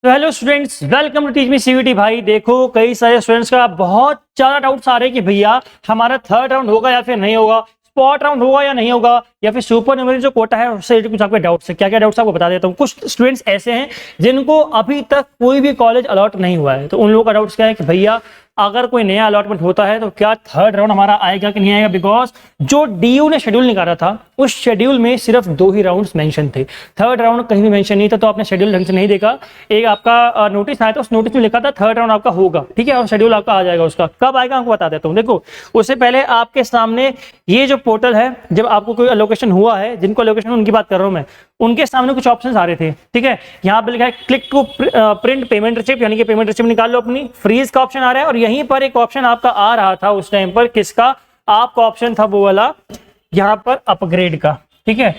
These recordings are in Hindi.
तो hello students, welcome to teach me CVT. भाई देखो, कई सारे स्टूडेंट्स का बहुत ज़्यादा डाउट्स आ रहे हैं कि भैया हमारा थर्ड राउंड होगा या फिर नहीं होगा, स्पॉट राउंड होगा या नहीं होगा, या फिर सुपर न्यूमरी जो कोटा है उससे कुछ आपके डाउट्स है। क्या क्या डाउट्स आपको बता देता हूँ। कुछ स्टूडेंट्स ऐसे हैं जिनको अभी तक कोई भी कॉलेज अलॉट नहीं हुआ है, तो उन लोगों का डाउट्स क्या है कि भैया अगर कोई नया अलॉटमेंट होता है तो क्या थर्ड राउंड हमारा आएगा कि नहीं आएगा। बिकॉज जो डीयू ने शेड्यूल निकाला था उस शेड्यूल में सिर्फ 2 ही राउंड्स मेंशन थे, थर्ड राउंड कहीं भी मेंशन नहीं था। तो आपने शेड्यूल ढंग से नहीं देखा। एक आपका नोटिस आया था, उस नोटिस में लिखा था थर्ड राउंड आपका होगा, ठीक है, और शेड्यूल आपका आ जाएगा। उसका कब आएगा आपको बता देता हूँ। देखो, उससे पहले आपके सामने ये जो पोर्टल है, जब आपको कोई अलोकेशन हुआ है, जिनको अलोकेशन उनकी बात कर रहा हूँ मैं, उनके सामने कुछ ऑप्शंस आ रहे थे, ठीक है। यहाँ पे लिखा है click to print payment receipt, यानी कि पेमेंट रिसिप्ट निकाल लो अपनी। फ्रीज का ऑप्शन आ रहा है, और यहीं पर एक ऑप्शन आपका आ रहा था उस टाइम पर, किसका आपका ऑप्शन था, वो वाला यहाँ पर अपग्रेड का, ठीक है।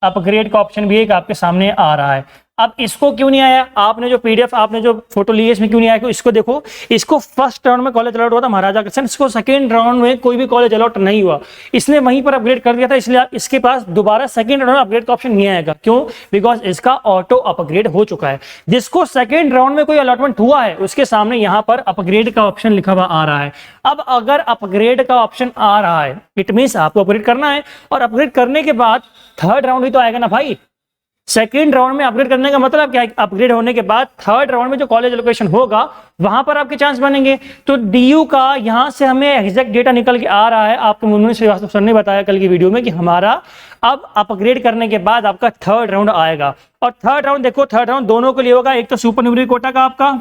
अपग्रेड का ऑप्शन भी एक आपके सामने आ रहा है। अब इसको क्यों नहीं आया, आपने जो पीडीएफ आपने जो फोटो ली है इसमें क्यों नहीं आया। इसको देखो, इसको फर्स्ट राउंड में कॉलेज अलॉट हुआ था महाराजा कृष्ण, इसको सेकंड राउंड में कोई भी कॉलेज अलॉट नहीं हुआ, इसने वहीं पर अपग्रेड कर दिया था, इसलिए इसके पास दोबारा सेकंड राउंड में अपग्रेड का ऑप्शन नहीं आएगा। क्यों? बिकॉज इसका ऑटो अपग्रेड हो चुका है। जिसको सेकंड राउंड में कोई अलॉटमेंट हुआ है उसके सामने यहाँ पर अपग्रेड का ऑप्शन लिखा हुआ आ रहा है। अब अगर अपग्रेड का ऑप्शन आ रहा है, इट मीन्स आपको अपग्रेड करना है, और अपग्रेड करने के बाद थर्ड राउंड ही तो आएगा ना भाई। सेकेंड राउंड में अपग्रेड करने का मतलब क्या है? अपग्रेड होने के बाद थर्ड राउंड में जो कॉलेज एलोकेशन होगा वहां पर आपके चांस बनेंगे। तो डीयू का यहां से हमें एग्जैक्ट डेटा निकल के आ रहा है। आपको मुन्नी श्रीवास्तव सर ने बताया कल की वीडियो में कि हमारा अब अपग्रेड करने के बाद आपका थर्ड राउंड आएगा। और थर्ड राउंड देखो, थर्ड राउंड दोनों के लिए होगा, एक तो सुपर न्यूमरी कोटा का आपका,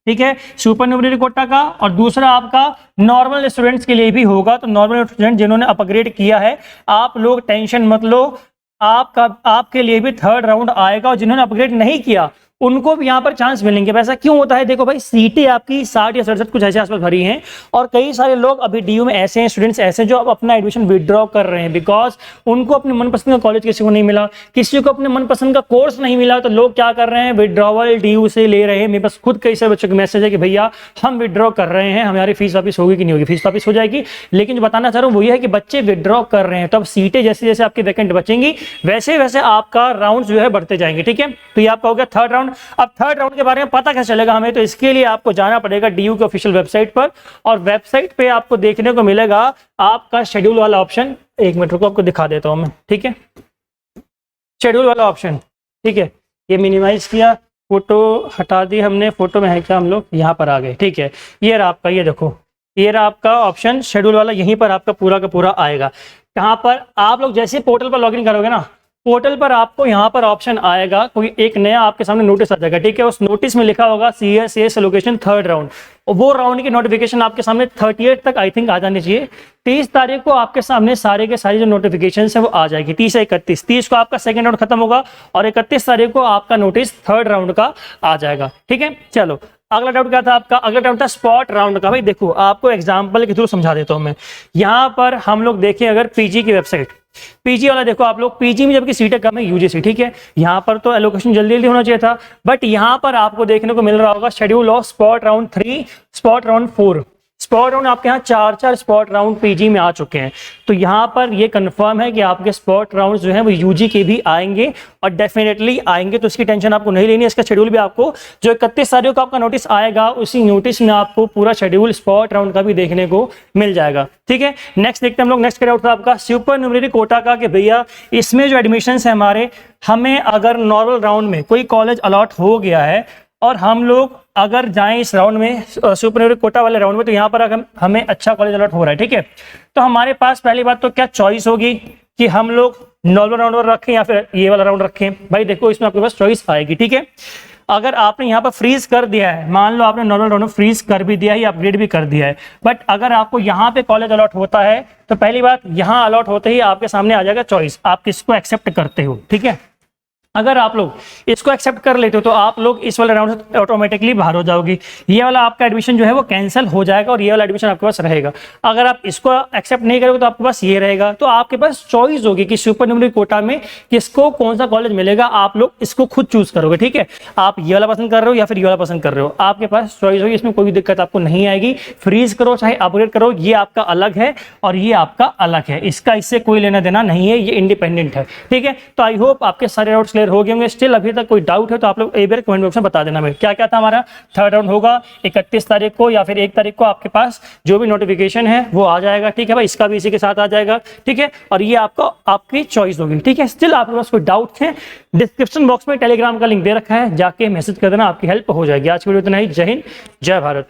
ठीक है, सुपर न्यूमरी कोटा का, और दूसरा आपका नॉर्मल स्टूडेंट्स के लिए भी होगा। तो नॉर्मल स्टूडेंट जिन्होंने अपग्रेड किया है, आप लोग टेंशन मत लो, आपके लिए भी थर्ड राउंड आएगा। और जिन्होंने अपग्रेड नहीं किया उनको भी यहाँ पर चांस मिलेंगे। वैसा क्यों होता है? देखो भाई, सीटें आपकी 60 या 67 कुछ ऐसे आसपास भरी हैं, और कई सारे लोग अभी डीयू में ऐसे हैं, स्टूडेंट्स ऐसे जो अब अपना एडमिशन विड्रॉ कर रहे हैं, बिकॉज उनको अपने मनपसंद का कॉलेज किसी को नहीं मिला, किसी को अपने मनपसंद का कोर्स नहीं मिला। तो लोग क्या कर रहे हैं? विड्रॉवल डीयू से ले रहे हैं। मेरे पास खुद कई सारे बच्चों के मैसेज है कि भैया हम विड्रॉ कर रहे हैं, हमारी फीस वापस होगी कि नहीं होगी। फीस वापस हो जाएगी, लेकिन जो बताना चाह रहा हूँ वो ये है कि बच्चे विड्रॉ कर रहे हैं, तो अब सीटें जैसे जैसे आपकी वैकेंट बचेंगी वैसे वैसे आपका राउंड जो है बढ़ते जाएंगे, ठीक है। तो ये आपका हो गया थर्ड राउंड। अब थर्ड के बारे में पता कैसे चलेगा हमें? तो इसके लिए आपको जाना पड़ेगा डीयू के ऑफिशियल वेबसाइट पर, और वेबसाइट पे आपको देखने को मिलेगा आपका शेड्यूल वाला ऑप्शन। एक मिनट रुको, आपको दिखा देता हूं मैं, ठीक है। शेड्यूल वाला ऑप्शन, ठीक है, ये मिनिमाइज किया, फोटो हटा दी हमने, फोटो में है क्या, हम लोग यहाँ पर आ गए, ठीक है। ये रहा आपका, ये देखो, ये रहा आपका ऑप्शन शेड्यूल वाला, यहीं पर आपका पूरा का पूरा आएगा। यहाँ पर आप लोग जैसे पोर्टल पर लॉगिन करोगे ना, पोर्टल पर आपको यहाँ पर ऑप्शन आएगा, कोई एक नया आपके सामने नोटिस आ जाएगा, ठीक है। उस नोटिस में लिखा होगा CS एलोकेशन थर्ड राउंड, और वो राउंड की नोटिफिकेशन आपके सामने 38 तक आई थिंक आ जानी चाहिए। 30 तारीख को आपके सामने सारे के सारी जो नोटिफिकेशन है वो आ जाएगी, 30 से 31। 30 को आपका सेकंड राउंड खत्म होगा, और 31 तारीख को आपका नोटिस थर्ड राउंड का आ जाएगा, ठीक है। चलो, अगला डाउट क्या था आपका? अगला डाउट था स्पॉट राउंड का। भाई देखो, आपको एग्जाम्पल के थ्रू समझा देता हूँ मैं। यहाँ पर हम लोग देखें अगर पीजी की वेबसाइट, पीजी वाला देखो आप लोग, पीजी में जबकि सीटें कम है यूजीसी, ठीक है, यहाँ पर तो एलोकेशन जल्दी जल्दी होना चाहिए था, बट यहाँ पर आपको देखने को मिल रहा होगा schedule of spot round 3, spot round 4। Spot round आपके यहाँ 4 स्पॉट राउंड पीजी में आ चुके हैं। तो यहाँ पर ये कंफर्म है कि आपके स्पॉट राउंड जो है वो यूजी के भी आएंगे, और डेफिनेटली आएंगे, तो इसकी टेंशन आपको नहीं लेनी है। इसका शेड्यूल भी आपको जो 31 तारीख को आपका नोटिस आएगा, उसी नोटिस में आपको पूरा शेड्यूल स्पॉट राउंड का भी देखने को मिल जाएगा, ठीक है। नेक्स्ट देखते हैं हम लोग। नेक्स्ट डाउट था आपका सुपर न्यूमरी कोटा का, कि भैया इसमें जो एडमिशन है हमारे, हमें अगर नॉर्मल राउंड में कोई कॉलेज अलॉट हो गया है और हम लोग अगर जाएं इस राउंड में, सुपर न्यूमरी कोटा वाले राउंड में, तो यहाँ पर अगर हमें अच्छा कॉलेज अलॉट हो रहा है, ठीक है, तो हमारे पास पहली बात तो क्या चॉइस होगी कि हम लोग नॉर्मल राउंड रखें या फिर ये वाला राउंड रखें। भाई देखो, इसमें आपके पास चॉइस आएगी, ठीक है। अगर आपने यहाँ पर फ्रीज कर दिया है, मान लो आपने नॉर्मल राउंड में फ्रीज कर भी दिया है या अपग्रेड भी कर दिया है, बट अगर आपको यहाँ पे कॉलेज अलॉट होता है तो पहली बात, यहाँ अलॉट होते ही आपके सामने आ जाएगा चॉइस, आप किसको एक्सेप्ट करते हो, ठीक है। अगर आप लोग इसको एक्सेप्ट कर लेते हो तो आप लोग इस वाले राउंड से ऑटोमेटिकली बाहर हो जाओगी, ये वाला आपका एडमिशन जो है वो कैंसिल हो जाएगा, और ये वाला एडमिशन आपके पास रहेगा। अगर आप इसको एक्सेप्ट नहीं करोगे तो आपके पास ये रहेगा। तो आपके पास चॉइस होगी कि सुपर न्यूमरी कोटा में किसको कौन सा कॉलेज मिलेगा, आप लोग इसको खुद चूज करोगे, ठीक है। आप ये वाला पसंद कर रहे हो या फिर ये वाला पसंद कर रहे हो, आपके पास चॉइस होगी, इसमें कोई दिक्कत आपको नहीं आएगी। फ्रीज करो चाहे अपग्रेड करो, ये आपका अलग है और ये आपका अलग है, इसका इससे कोई लेना देना नहीं है, ये इंडिपेंडेंट है, ठीक है। तो आई होप आपके सारे डाउट्स क्लियर क्लियर हो गए होंगे। स्टिल अभी तक कोई डाउट है तो आप लोग एक बार कमेंट बॉक्स में बता देना। क्या क्या था हमारा थर्ड राउंड होगा 31 तारीख को या फिर 1 तारीख को आपके पास जो भी नोटिफिकेशन है वो आ जाएगा, ठीक है भाई, इसका भी इसी के साथ आ जाएगा, ठीक है, और ये आपको आपकी चॉइस होगी, ठीक है। स्टिल आपके पास कोई डाउट है डिस्क्रिप्शन बॉक्स में टेलीग्राम का लिंक दे रखा है, जाके मैसेज कर देना, आपकी हेल्प हो जाएगी। आज की वीडियो इतना ही। जय हिंद, जय भारत।